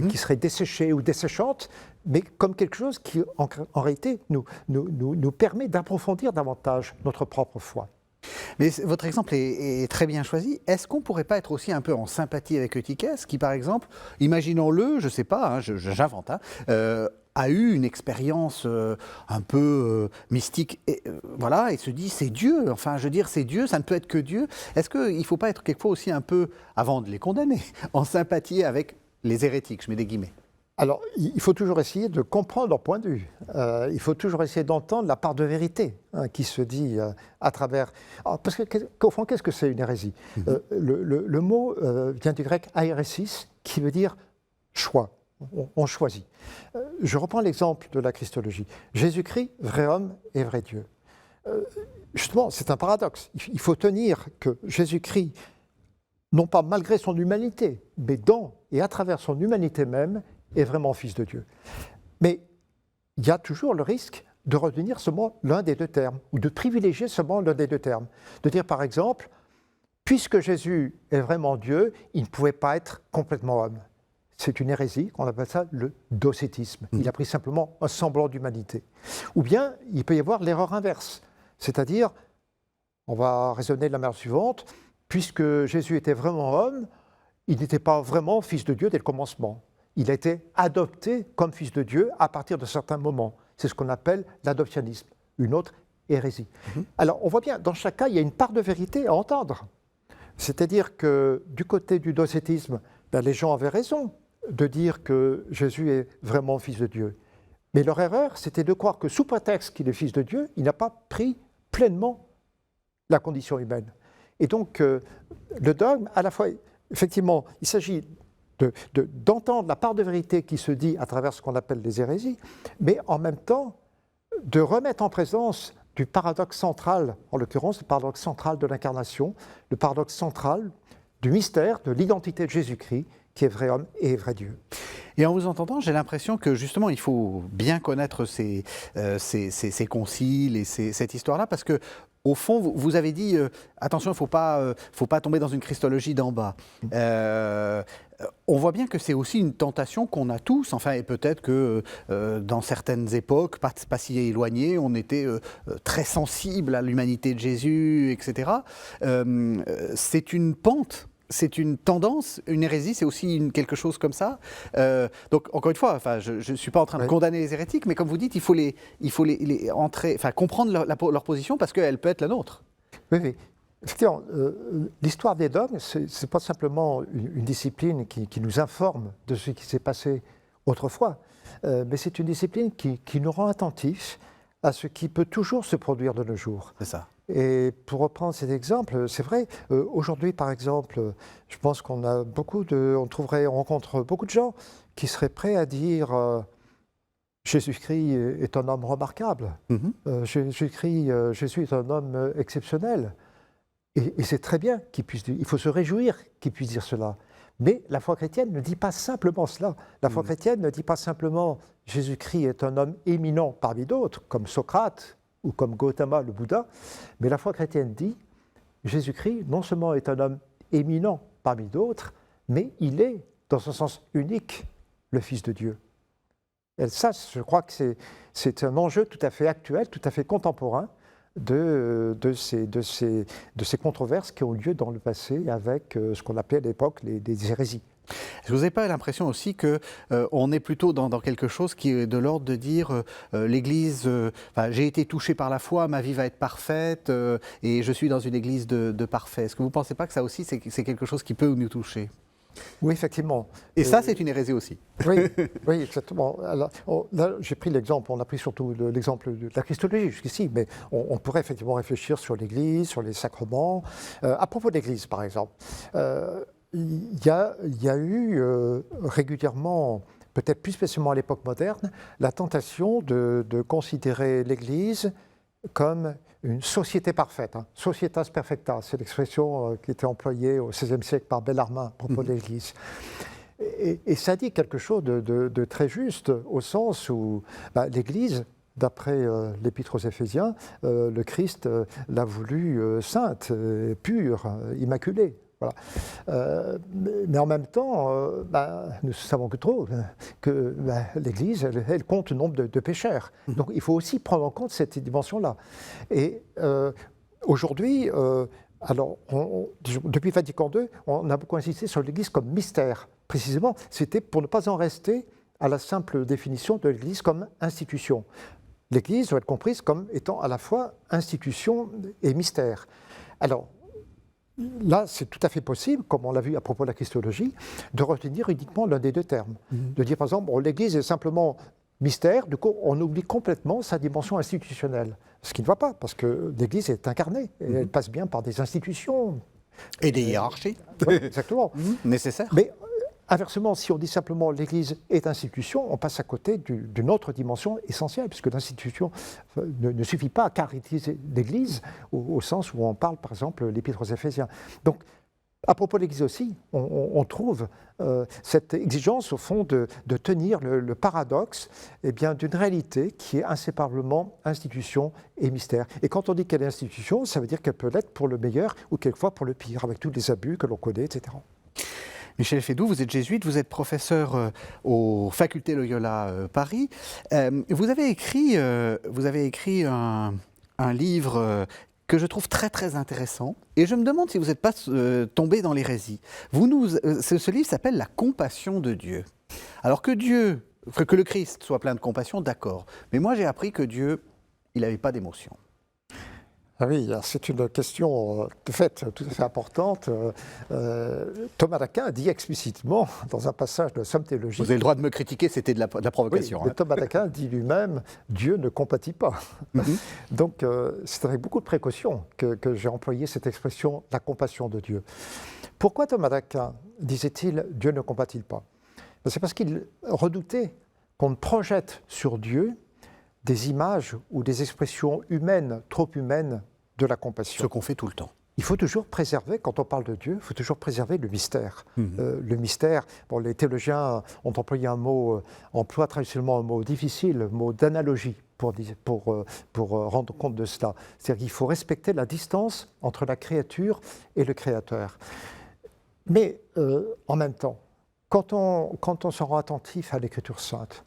qui seraient desséchées ou desséchantes, mais comme quelque chose qui, en réalité, nous permet d'approfondir davantage notre propre foi. Mais votre exemple est très bien choisi. Est-ce qu'on ne pourrait pas être aussi un peu en sympathie avec Eutychus, qui par exemple, imaginons-le, je ne sais pas, j'invente, a eu une expérience un peu mystique, et, voilà, et se dit c'est Dieu, enfin je veux dire c'est Dieu, ça ne peut être que Dieu. Est-ce qu'il ne faut pas être quelquefois aussi un peu, avant de les condamner, en sympathie avec les hérétiques, je mets des guillemets? Alors, il faut toujours essayer de comprendre leur point de vue. Il faut toujours essayer d'entendre la part de vérité qui se dit à travers... Alors, parce qu'au fond, qu'est-ce que c'est une hérésie? Le mot vient du grec airesis, qui veut dire choix. On choisit. Je reprends l'exemple de la Christologie. Jésus-Christ, vrai homme et vrai Dieu. Justement, c'est un paradoxe. Il faut tenir que Jésus-Christ, non pas malgré son humanité, mais dans et à travers son humanité même, est vraiment fils de Dieu. Mais il y a toujours le risque de retenir seulement l'un des deux termes, ou de privilégier seulement l'un des deux termes. De dire par exemple, puisque Jésus est vraiment Dieu, il ne pouvait pas être complètement homme. C'est une hérésie, on appelle ça le docétisme. Il a pris simplement un semblant d'humanité. Ou bien, il peut y avoir l'erreur inverse, c'est-à-dire, on va raisonner de la manière suivante, puisque Jésus était vraiment homme, il n'était pas vraiment fils de Dieu dès le commencement. Il a été adopté comme fils de Dieu à partir de certains moments. C'est ce qu'on appelle l'adoptionnisme, une autre hérésie. Alors, on voit bien, dans chaque cas, il y a une part de vérité à entendre. C'est-à-dire que du côté du docétisme, les gens avaient raison de dire que Jésus est vraiment fils de Dieu. Mais leur erreur, c'était de croire que sous prétexte qu'il est fils de Dieu, il n'a pas pris pleinement la condition humaine. Et donc, le dogme, à la fois, effectivement, il s'agit d'entendre la part de vérité qui se dit à travers ce qu'on appelle les hérésies, mais en même temps de remettre en présence du paradoxe central, en l'occurrence le paradoxe central de l'incarnation, le paradoxe central du mystère de l'identité de Jésus-Christ, qui est vrai homme et vrai Dieu. Et en vous entendant, j'ai l'impression que justement, il faut bien connaître ces conciles et cette histoire-là, parce que au fond, vous avez dit, attention, il ne faut pas tomber dans une christologie d'en bas. On voit bien que c'est aussi une tentation qu'on a tous, enfin, et peut-être que dans certaines époques, pas si éloignées, on était très sensible à l'humanité de Jésus, etc. C'est une pente c'est une tendance, une hérésie, c'est aussi quelque chose comme ça. Donc, encore une fois, enfin, je ne suis pas en train de condamner les hérétiques, mais comme vous dites, il faut les entrer, enfin, comprendre leur position parce qu'elle peut être la nôtre. Oui, oui. Effectivement, l'histoire des dogmes, ce n'est pas simplement une discipline qui nous informe de ce qui s'est passé autrefois, mais c'est une discipline qui nous rend attentifs à ce qui peut toujours se produire de nos jours. C'est ça. Et pour reprendre cet exemple, c'est vrai, aujourd'hui par exemple, je pense qu'on rencontre beaucoup de gens qui seraient prêts à dire Jésus-Christ est un homme remarquable, Jésus est un homme exceptionnel. Et c'est très bien qu'il puisse dire, il faut se réjouir qu'il puisse dire cela. Mais la foi chrétienne ne dit pas simplement cela. La foi chrétienne ne dit pas simplement Jésus-Christ est un homme éminent parmi d'autres, comme Socrate ou comme Gautama le Bouddha, mais la foi chrétienne dit Jésus-Christ non seulement est un homme éminent parmi d'autres, mais il est, dans son sens unique, le Fils de Dieu. Et ça, je crois que c'est un enjeu tout à fait actuel, tout à fait contemporain de ces controverses qui ont lieu dans le passé avec ce qu'on appelait à l'époque des hérésies. Est-ce que vous n'avez pas l'impression aussi qu'on est plutôt dans quelque chose qui est de l'ordre de dire l'Église, j'ai été touché par la foi, ma vie va être parfaite et je suis dans une Église de parfait. Est-ce que vous ne pensez pas que ça aussi, c'est quelque chose qui peut nous toucher ? Oui, effectivement. Et ça, c'est une hérésie aussi. Oui, oui, exactement. Alors, là, j'ai pris l'exemple, on a pris surtout l'exemple de la Christologie jusqu'ici, mais on pourrait effectivement réfléchir sur l'Église, sur les sacrements. À propos de l'Église, par exemple, il y a eu régulièrement, peut-être plus spécialement à l'époque moderne, la tentation de considérer l'Église comme une société parfaite, hein. Societas perfecta, c'est l'expression qui était employée au XVIe siècle par Bellarmine à propos de l'Église. Et ça dit quelque chose de très juste, au sens où l'Église, d'après l'Épître aux Éphésiens, le Christ l'a voulu sainte, pure, immaculée. Voilà. Mais en même temps, nous savons que l'Église, elle compte le nombre de pécheurs. Donc il faut aussi prendre en compte cette dimension-là. Et aujourd'hui, depuis Vatican II, on a beaucoup insisté sur l'Église comme mystère. Précisément, c'était pour ne pas en rester à la simple définition de l'Église comme institution. L'Église doit être comprise comme étant à la fois institution et mystère. Alors, là, c'est tout à fait possible, comme on l'a vu à propos de la Christologie, de retenir uniquement l'un des deux termes. De dire, par exemple, l'Église est simplement mystère, du coup, on oublie complètement sa dimension institutionnelle. Ce qui ne va pas, parce que l'Église est incarnée, et elle passe bien par des institutions. Et des hiérarchies. Oui, exactement. Nécessaires. Mais inversement, si on dit simplement l'Église est institution, on passe à côté d'une autre dimension essentielle, puisque l'institution ne suffit pas à caractériser l'Église au sens où on parle, par exemple, l'Épître aux Éphésiens. Donc, à propos de l'Église aussi, on trouve cette exigence, au fond, de tenir le paradoxe d'une réalité qui est inséparablement institution et mystère. Et quand on dit qu'elle est institution, ça veut dire qu'elle peut l'être pour le meilleur ou quelquefois pour le pire, avec tous les abus que l'on connaît, etc. Michel Fédoux, vous êtes jésuite, vous êtes professeur aux facultés Loyola Paris. Vous avez écrit un livre que je trouve très très intéressant et je me demande si vous n'êtes pas tombé dans l'hérésie. Ce livre s'appelle La compassion de Dieu. Alors que le Christ soit plein de compassion, d'accord. Mais moi j'ai appris que Dieu, il n'avait pas d'émotion. Ah oui, c'est une question de fait tout à fait importante. Thomas d'Aquin dit explicitement dans un passage de Somme théologique. Vous avez le droit de me critiquer, c'était de la provocation. Oui, mais Thomas d'Aquin dit lui-même Dieu ne compatit pas. Donc c'est avec beaucoup de précaution que j'ai employé cette expression la compassion de Dieu. Pourquoi Thomas d'Aquin disait-il Dieu ne compatit pas? C'est parce qu'il redoutait qu'on projette sur Dieu des images ou des expressions humaines, trop humaines, de la compassion. Ce qu'on fait tout le temps. Il faut toujours préserver, quand on parle de Dieu, il faut toujours préserver le mystère. Le mystère, les théologiens ont employé emploient traditionnellement un mot difficile, le mot d'analogie, pour rendre compte de cela. C'est-à-dire qu'il faut respecter la distance entre la créature et le Créateur. Mais en même temps, quand on se rend attentif à l'Écriture sainte,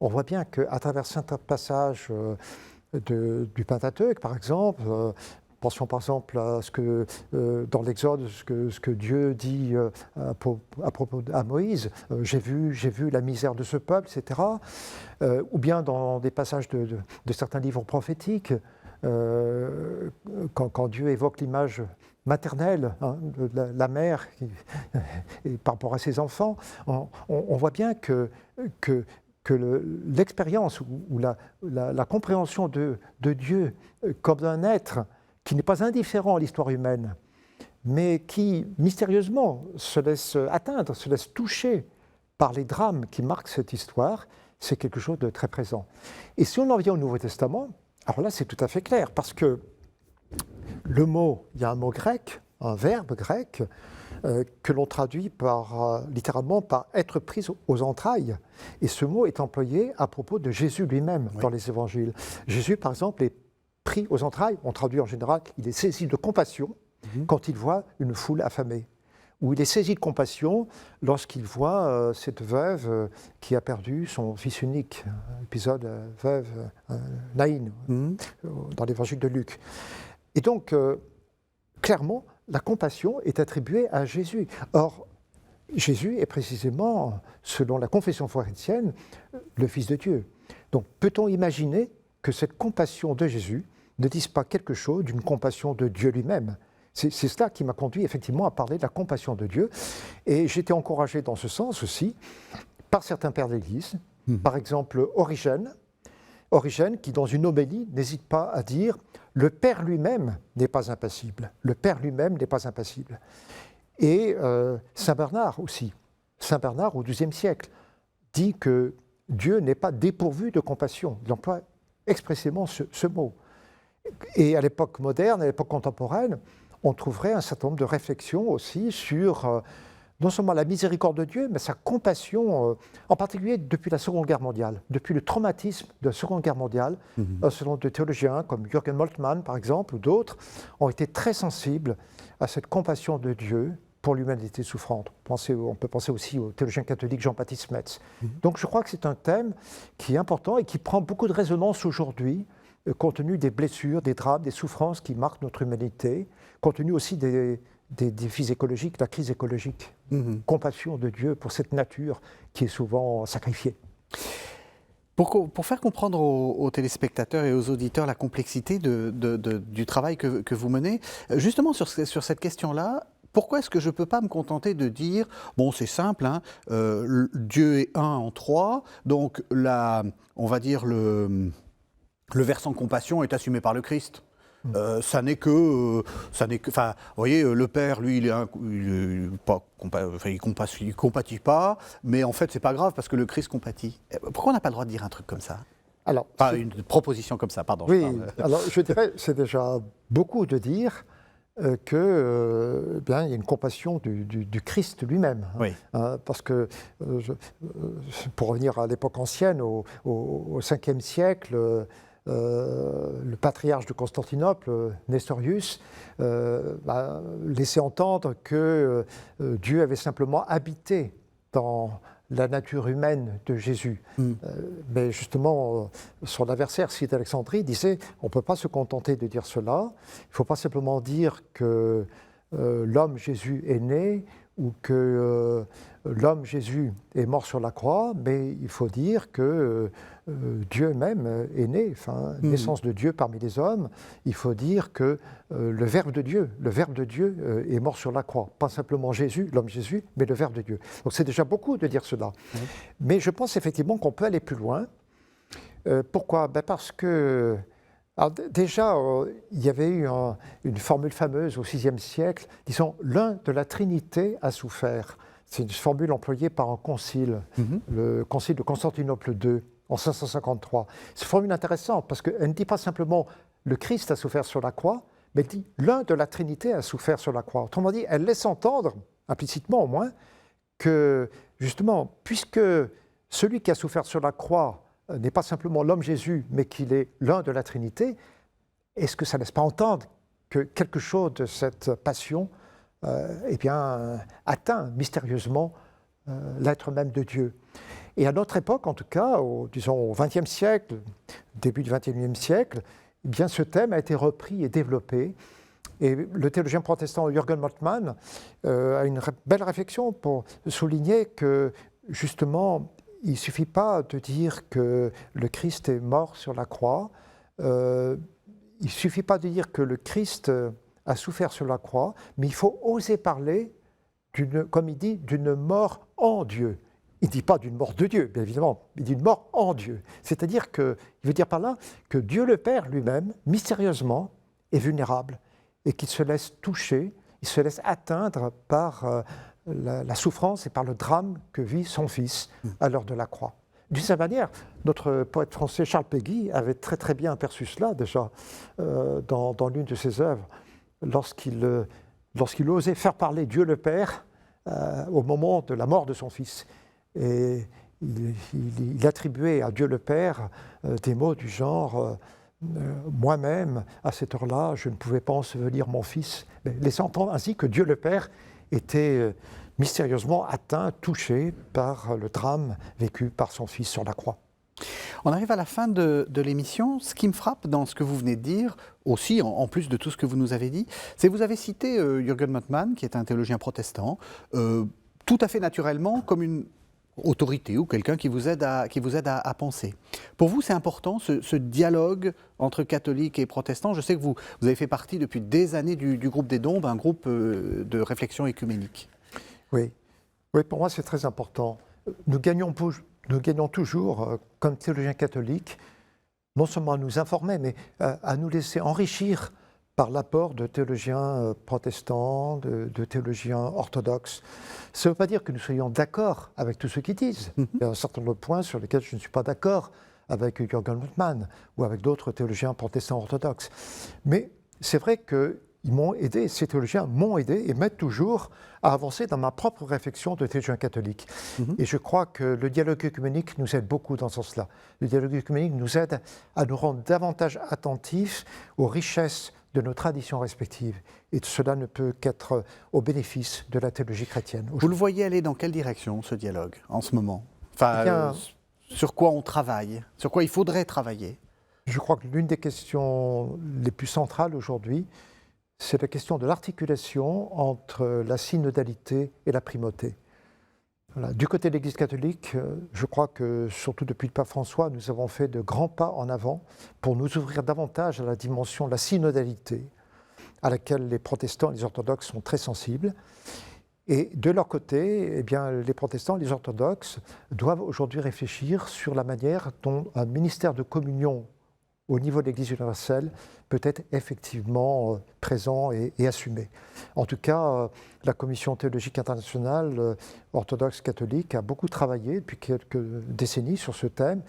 on voit bien qu'à travers certains passages du Pentateuque, par exemple, Pensons par exemple à ce que, dans l'Exode, ce que Dieu dit à propos à Moïse, j'ai vu la misère de ce peuple, etc. Ou bien dans des passages de certains livres prophétiques, quand Dieu évoque l'image maternelle, de la mère par rapport à ses enfants, on voit bien que l'expérience ou la compréhension de Dieu comme d'un être qui n'est pas indifférent à l'histoire humaine, mais qui mystérieusement se laisse atteindre, se laisse toucher par les drames qui marquent cette histoire, c'est quelque chose de très présent. Et si on en vient au Nouveau Testament, alors là c'est tout à fait clair, parce que le mot, il y a un mot grec, un verbe grec, que l'on traduit littéralement par être pris aux entrailles. Et ce mot est employé à propos de Jésus lui-même dans les évangiles. Jésus, par exemple, est pris aux entrailles. On traduit en général, il est saisi de compassion quand il voit une foule affamée. Ou il est saisi de compassion lorsqu'il voit cette veuve qui a perdu son fils unique. Épisode veuve Naïn, dans l'évangile de Luc. Et donc, clairement, la compassion est attribuée à Jésus. Or, Jésus est précisément, selon la confession chrétienne, le Fils de Dieu. Donc, peut-on imaginer que cette compassion de Jésus ne dise pas quelque chose d'une compassion de Dieu lui-même ? C'est cela qui m'a conduit effectivement à parler de la compassion de Dieu. Et j'étais encouragé dans ce sens aussi par certains pères d'Église, par exemple Origène, qui dans une homélie n'hésite pas à dire « le Père lui-même n'est pas impassible ». Le Père lui-même n'est pas impassible. Et Saint Bernard aussi, Saint Bernard au XIIe siècle, dit que Dieu n'est pas dépourvu de compassion. Il emploie expressément ce mot. Et à l'époque moderne, à l'époque contemporaine, on trouverait un certain nombre de réflexions aussi sur non seulement la miséricorde de Dieu, mais sa compassion, en particulier depuis la Seconde Guerre mondiale, depuis le traumatisme de la Seconde Guerre mondiale. Un certain nombre de théologiens, comme Jürgen Moltmann par exemple, ou d'autres, ont été très sensibles à cette compassion de Dieu pour l'humanité souffrante. On peut penser aussi au théologien catholique Jean-Baptiste Metz. Donc je crois que c'est un thème qui est important et qui prend beaucoup de résonance aujourd'hui, compte tenu des blessures, des drames, des souffrances qui marquent notre humanité, compte tenu aussi des défis écologiques, la crise écologique. Compassion de Dieu pour cette nature qui est souvent sacrifiée. Pour faire comprendre aux téléspectateurs et aux auditeurs la complexité du travail que vous menez, justement sur cette question-là, pourquoi est-ce que je ne peux pas me contenter de dire, bon c'est simple, Dieu est un en trois, donc on va dire le versant compassion est assumé par le Christ. Ça n'est que, enfin, vous voyez, le Père, lui, il compatit pas, mais en fait, c'est pas grave parce que le Christ compatit. Pourquoi on n'a pas le droit de dire un truc comme ça ? Alors, une proposition comme ça, pardon. Oui, alors je dirais, c'est déjà beaucoup de dire que bien, il y a une compassion du Christ lui-même. Oui. Parce que, pour revenir à l'époque ancienne, au 5e siècle, le patriarche de Constantinople, Nestorius, laissait entendre que Dieu avait simplement habité dans la nature humaine de Jésus. Mais justement, son adversaire, Cyril d'Alexandrie, disait on ne peut pas se contenter de dire cela, il ne faut pas simplement dire que l'homme Jésus est né ou que l'homme Jésus est mort sur la croix, mais il faut dire que Dieu même est né, enfin, naissance de Dieu parmi les hommes. Il faut dire que le Verbe de Dieu est mort sur la croix. Pas simplement Jésus, l'homme Jésus, mais le Verbe de Dieu. Donc c'est déjà beaucoup de dire cela. Mais je pense effectivement qu'on peut aller plus loin. Pourquoi ? Parce que alors déjà, il y avait eu une formule fameuse au VIe siècle, disons, l'un de la Trinité a souffert. C'est une formule employée par un concile, le concile de Constantinople II, en 553. C'est une formule intéressante parce qu'elle ne dit pas simplement le Christ a souffert sur la croix, mais elle dit l'un de la Trinité a souffert sur la croix. Autrement dit, elle laisse entendre, implicitement au moins, que justement, puisque celui qui a souffert sur la croix n'est pas simplement l'homme Jésus, mais qu'il est l'un de la Trinité, est-ce que ça ne laisse pas entendre que quelque chose de cette passion atteint mystérieusement l'être même de Dieu? Et à notre époque, en tout cas, disons au XXe siècle, début du XXIe siècle, eh bien, ce thème a été repris et développé. Et le théologien protestant Jürgen Moltmann a une belle réflexion pour souligner que, justement, il ne suffit pas de dire que le Christ est mort sur la croix, il ne suffit pas de dire que le Christ a souffert sur la croix, mais il faut oser parler, comme il dit, d'une mort en Dieu. Il ne dit pas d'une mort de Dieu, bien évidemment, il dit d'une mort en Dieu. C'est-à-dire qu'il veut dire par là que Dieu le Père lui-même, mystérieusement, est vulnérable et qu'il se laisse toucher, il se laisse atteindre par la souffrance et par le drame que vit son Fils à l'heure de la croix. D'une certaine manière, notre poète français Charles Péguy avait très très bien aperçu cela déjà dans l'une de ses œuvres, lorsqu'il osait faire parler Dieu le Père au moment de la mort de son Fils. Et il attribuait à Dieu le Père des mots du genre moi-même, à cette heure-là, je ne pouvais pas ensevelir mon fils, laissant entendre ainsi que Dieu le Père était mystérieusement atteint, touché par le drame vécu par son fils sur la croix. On arrive à la fin de l'émission. Ce qui me frappe dans ce que vous venez de dire, aussi en plus de tout ce que vous nous avez dit, c'est que vous avez cité Jürgen Moltmann, qui est un théologien protestant, tout à fait naturellement comme une autorité ou quelqu'un qui vous aide à penser. Pour vous, c'est important ce dialogue entre catholiques et protestants. Je sais que vous avez fait partie depuis des années du groupe des Dombes, un groupe de réflexion œcuménique. Oui, pour moi c'est très important. Nous gagnons toujours, comme théologiens catholiques, non seulement à nous informer, mais à nous laisser enrichir par l'apport de théologiens protestants, de théologiens orthodoxes. Ça ne veut pas dire que nous soyons d'accord avec tout ce qu'ils disent. Il y a un certain nombre de points sur lesquels je ne suis pas d'accord avec Jürgen Moltmann ou avec d'autres théologiens protestants orthodoxes. Mais c'est vrai qu'ils m'ont aidé, ces théologiens m'ont aidé et m'aident toujours à avancer dans ma propre réflexion de théologien catholique. Et je crois que le dialogue œcuménique nous aide beaucoup dans ce sens-là. Le dialogue œcuménique nous aide à nous rendre davantage attentifs aux richesses de nos traditions respectives. Et cela ne peut qu'être au bénéfice de la théologie chrétienne. Vous le voyez aller dans quelle direction, ce dialogue, en ce moment ? Enfin, sur quoi on travaille ? Sur quoi il faudrait travailler ? Je crois que l'une des questions les plus centrales aujourd'hui, c'est la question de l'articulation entre la synodalité et la primauté. Voilà. Du côté de l'Église catholique, je crois que, surtout depuis le pape François, nous avons fait de grands pas en avant pour nous ouvrir davantage à la dimension de la synodalité, à laquelle les protestants et les orthodoxes sont très sensibles. Et de leur côté, eh bien, les protestants et les orthodoxes doivent aujourd'hui réfléchir sur la manière dont un ministère de communion au niveau de l'Église universelle peut être effectivement présent et assumé. En tout cas, la Commission théologique internationale orthodoxe catholique a beaucoup travaillé depuis quelques décennies sur ce thème.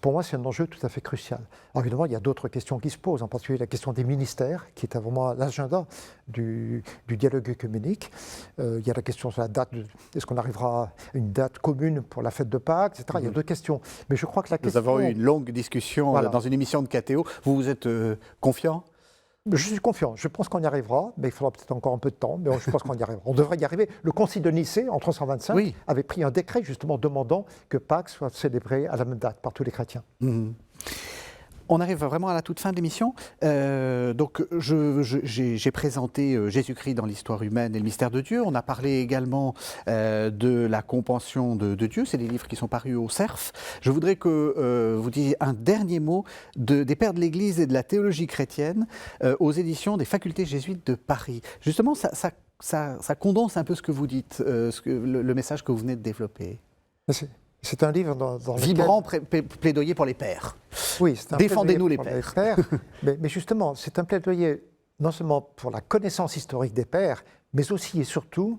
Pour moi, c'est un enjeu tout à fait crucial. Alors évidemment, il y a d'autres questions qui se posent, en particulier la question des ministères, qui est vraiment à l'agenda du dialogue œcuménique. Il y a la question sur la date, est-ce qu'on arrivera à une date commune pour la fête de Pâques, etc. Il y a d'autres questions. Mais je crois que la question... Nous avons eu une longue discussion dans une émission de KTO. Vous êtes confiant ? Je suis confiant. Je pense qu'on y arrivera, mais il faudra peut-être encore un peu de temps, mais je pense qu'on y arrivera. On devrait y arriver. Le Concile de Nicée, en 325, avait pris un décret justement demandant que Pâques soit célébré à la même date par tous les chrétiens. On arrive vraiment à la toute fin de l'émission. Donc, j'ai présenté Jésus-Christ dans l'histoire humaine et le mystère de Dieu. On a parlé également de la compassion de Dieu. C'est des livres qui sont parus au CERF. Je voudrais que vous disiez un dernier mot des Pères de l'Église et de la théologie chrétienne aux éditions des facultés jésuites de Paris. Justement, ça condense un peu ce que vous dites, le message que vous venez de développer. C'est un livre dans Vibrant plaidoyer pour les pères. Oui, c'est un Défendez-nous les pères. pères. Mais justement, c'est un plaidoyer non seulement pour la connaissance historique des pères, mais aussi et surtout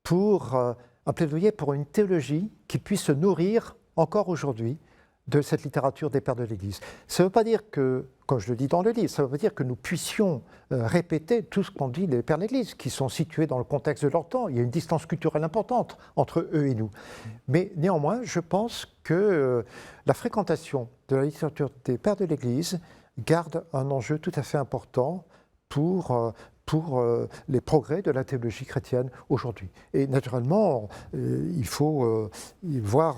pour un plaidoyer pour une théologie qui puisse se nourrir encore aujourd'hui de cette littérature des pères de l'Église. Ça ne veut pas dire que, comme je le dis dans le livre, ça ne veut pas dire que nous puissions répéter tout ce qu'ont dit les pères de l'Église, qui sont situés dans le contexte de leur temps. Il y a une distance culturelle importante entre eux et nous. Mais néanmoins, je pense que la fréquentation de la littérature des pères de l'Église garde un enjeu tout à fait important pour pour les progrès de la théologie chrétienne aujourd'hui. Et naturellement, il faut voir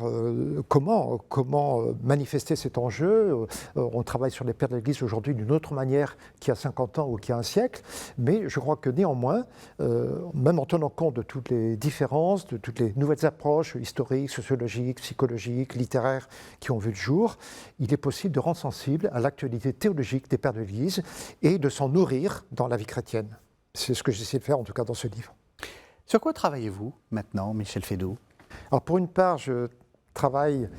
comment manifester cet enjeu. On travaille sur les pères de l'Église aujourd'hui d'une autre manière qu'il y a 50 ans ou qu'il y a un siècle, mais je crois que néanmoins, même en tenant compte de toutes les différences, de toutes les nouvelles approches historiques, sociologiques, psychologiques, littéraires qui ont vu le jour, il est possible de rendre sensible à l'actualité théologique des pères de l'Église et de s'en nourrir dans la vie chrétienne. C'est ce que j'essaie de faire, en tout cas, dans ce livre. Sur quoi travaillez-vous maintenant, Michel Fédoux? Alors, pour une part, je travaille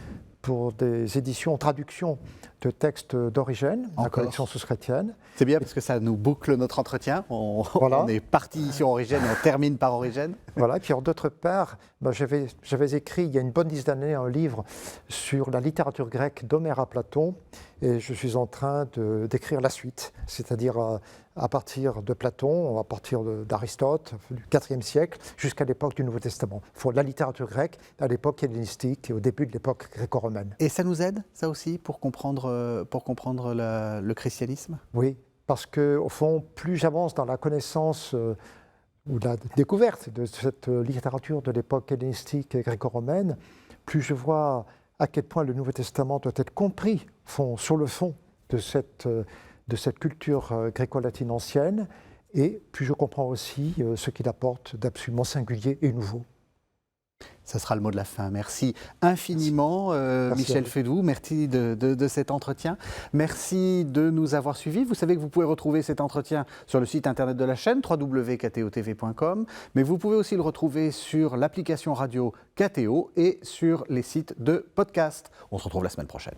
pour des éditions, traductions de textes d'Origène, la collection Sources chrétiennes. C'est bien parce que ça nous boucle notre entretien. Voilà. On est parti sur Origène et on termine par Origène. Voilà, et puis d'autre part, j'avais écrit il y a une bonne dizaine d'années un livre sur la littérature grecque d'Homère à Platon, et je suis en train d'écrire la suite, c'est-à-dire à partir de Platon, à partir d'Aristote, du IVe siècle, jusqu'à l'époque du Nouveau Testament. Il faut la littérature grecque à l'époque hellénistique et au début de l'époque gréco-romaine. Et ça nous aide, ça aussi, pour comprendre le christianisme? Oui, parce qu'au fond, plus j'avance dans la connaissance ou la découverte de cette littérature de l'époque hellénistique et gréco-romaine, plus je vois à quel point le Nouveau Testament doit être compris sur le fond de cette culture gréco-latine ancienne, et plus je comprends aussi ce qu'il apporte d'absolument singulier et nouveau. Ça sera le mot de la fin. Merci infiniment, Michel Fédoux. Merci de cet entretien. Merci de nous avoir suivis. Vous savez que vous pouvez retrouver cet entretien sur le site internet de la chaîne, www.ktotv.com, mais vous pouvez aussi le retrouver sur l'application radio KTO et sur les sites de podcast. On se retrouve la semaine prochaine.